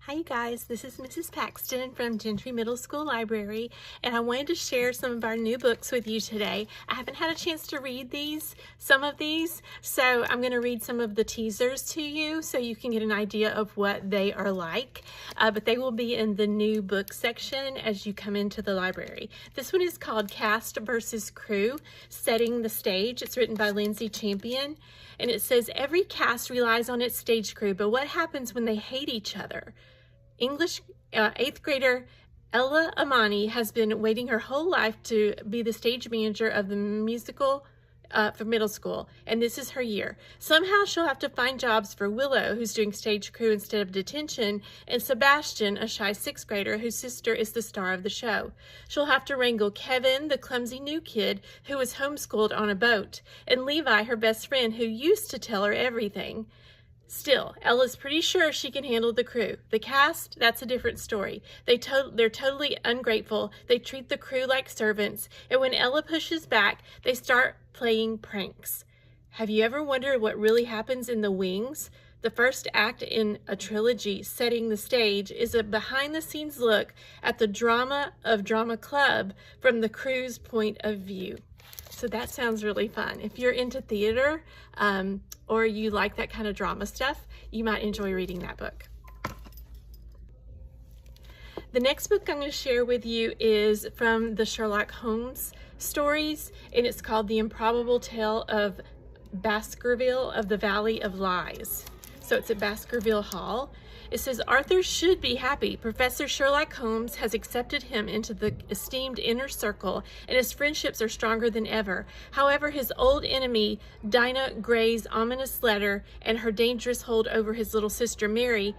Hi you guys, this is Mrs. Paxton from Gentry Middle School Library, and I wanted to share some of our new books with you today. I haven't had a chance to read some of these, so I'm going to read some of the teasers to you so you can get an idea of what they are like, but they will be in the new book section as you come into the library. This one is called Cast versus Crew, Setting the Stage. It's written by Lindsay Champion, and it says, every cast relies on its stage crew, but what happens when they hate each other? English 8th grader Ella Amani has been waiting her whole life to be the stage manager of the musical for middle school, and this is her year. Somehow she'll have to find jobs for Willow, who's doing stage crew instead of detention, and Sebastian, a shy 6th grader whose sister is the star of the show. She'll have to wrangle Kevin, the clumsy new kid who was homeschooled on a boat, and Levi, her best friend, who used to tell her everything. Still, Ella's pretty sure she can handle the crew. The cast, that's a different story. They're totally ungrateful. They treat the crew like servants, and when Ella pushes back, they start playing pranks. Have you ever wondered what really happens in the wings? The first act in a trilogy, Setting the Stage, is a behind-the-scenes look at the drama of Drama Club from the crew's point of view. So that sounds really fun. If you're into theater or you like that kind of drama stuff, you might enjoy reading that book. The next book I'm going to share with you is from the Sherlock Holmes stories, and it's called The Improbable Tale of Baskerville of the Valley of Lies. So it's at Baskerville Hall. It says, Arthur should be happy. Professor Sherlock Holmes has accepted him into the esteemed inner circle, and his friendships are stronger than ever. However, his old enemy, Dinah Gray's ominous letter and her dangerous hold over his little sister Mary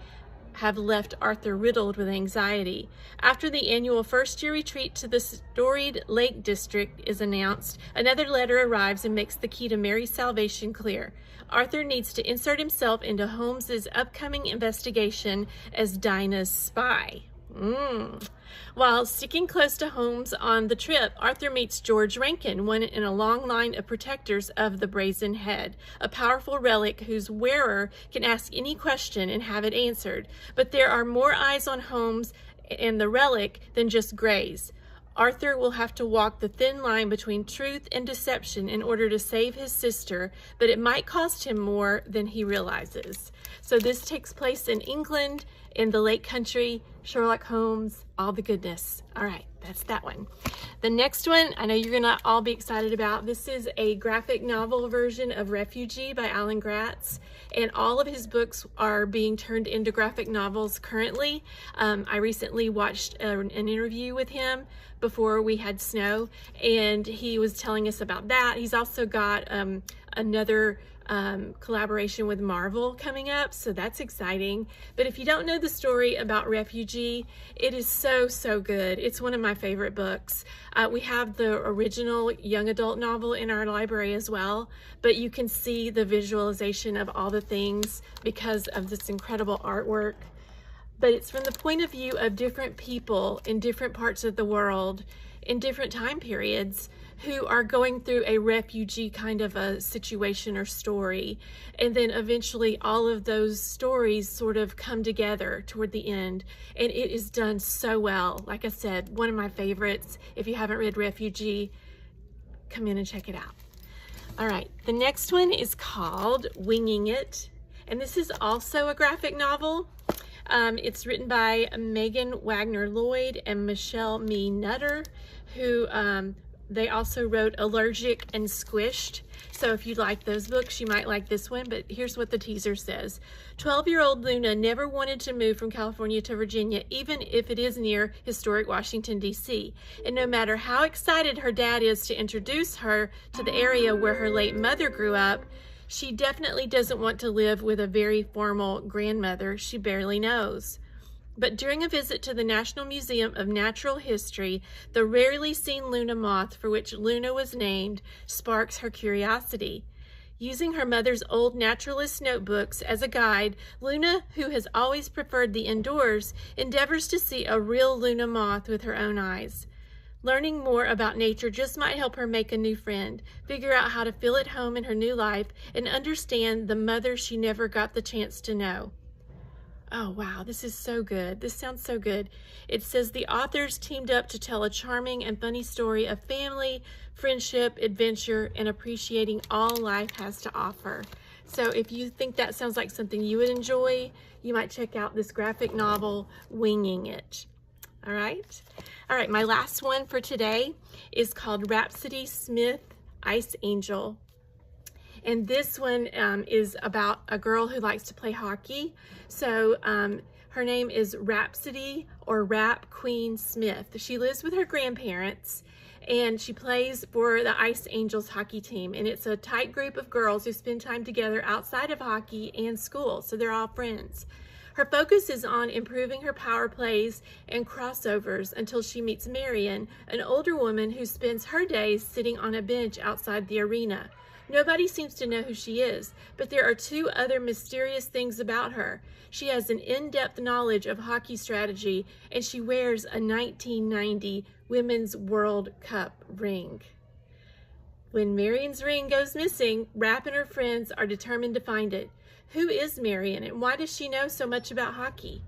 have left Arthur riddled with anxiety. After the annual first-year retreat to the storied Lake District is announced, another letter arrives and makes the key to Mary's salvation clear. Arthur needs to insert himself into Holmes's upcoming investigation as Dinah's spy. While sticking close to Holmes on the trip, Arthur meets George Rankin, one in a long line of protectors of the Brazen Head, a powerful relic whose wearer can ask any question and have it answered. But there are more eyes on Holmes and the relic than just Gray's. Arthur will have to walk the thin line between truth and deception in order to save his sister, but it might cost him more than he realizes. So this takes place in England, in the Lake Country, Sherlock Holmes, all the goodness. All right, that's that one. The next one, I know you're gonna all be excited about. This is a graphic novel version of Refugee by Alan Gratz, and all of his books are being turned into graphic novels currently. I recently watched an interview with him before we had snow, and he was telling us about that. He's also got another collaboration with Marvel coming up, so that's exciting. But if you don't know the story about Refugee, it is so good. It's one of my favorite books. We have the original young adult novel in our library as well, but you can see the visualization of all the things because of this incredible artwork. But it's from the point of view of different people in different parts of the world in different time periods who are going through a refugee kind of a situation or story. And then eventually all of those stories sort of come together toward the end. And it is done so well. Like I said, one of my favorites. If you haven't read Refugee, come in and check it out. All right, the next one is called Winging It. And this is also a graphic novel. It's written by Megan Wagner Lloyd and Michelle Mee Nutter, who they also wrote Allergic and Squished. So if you like those books, you might like this one, but here's what the teaser says. 12-year-old Luna never wanted to move from California to Virginia, even if it is near historic Washington, D.C. And no matter how excited her dad is to introduce her to the area where her late mother grew up, she definitely doesn't want to live with a very formal grandmother she barely knows. But during a visit to the National Museum of Natural History, the rarely seen Luna moth, for which Luna was named, sparks her curiosity. Using her mother's old naturalist notebooks as a guide, Luna, who has always preferred the indoors, endeavors to see a real Luna moth with her own eyes. Learning more about nature just might help her make a new friend, figure out how to feel at home in her new life, and understand the mother she never got the chance to know. Oh, wow, this is so good. This sounds so good. It says the authors teamed up to tell a charming and funny story of family, friendship, adventure, and appreciating all life has to offer. So if you think that sounds like something you would enjoy, you might check out this graphic novel, Winging It. All right. All right, my last one for today is called Rhapsody Smith, Ice Angel. And this one is about a girl who likes to play hockey. So her name is Rhapsody or Rap Queen Smith. She lives with her grandparents and she plays for the Ice Angels hockey team. And it's a tight group of girls who spend time together outside of hockey and school. So they're all friends. Her focus is on improving her power plays and crossovers until she meets Marion, an older woman who spends her days sitting on a bench outside the arena. Nobody seems to know who she is, but there are two other mysterious things about her. She has an in-depth knowledge of hockey strategy, and she wears a 1990 Women's World Cup ring. When Marion's ring goes missing, Rap and her friends are determined to find it. Who is Marion, and why does she know so much about hockey?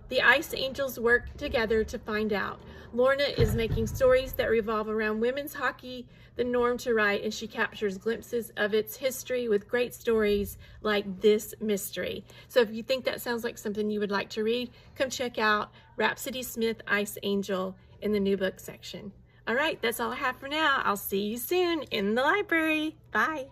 The Ice Angels work together to find out. Lorna is making stories that revolve around women's hockey, the norm to write, and she captures glimpses of its history with great stories like this mystery. So if you think that sounds like something you would like to read, come check out Rhapsody Smith, Ice Angel in the new book section. All right, that's all I have for now. I'll see you soon in the library. Bye.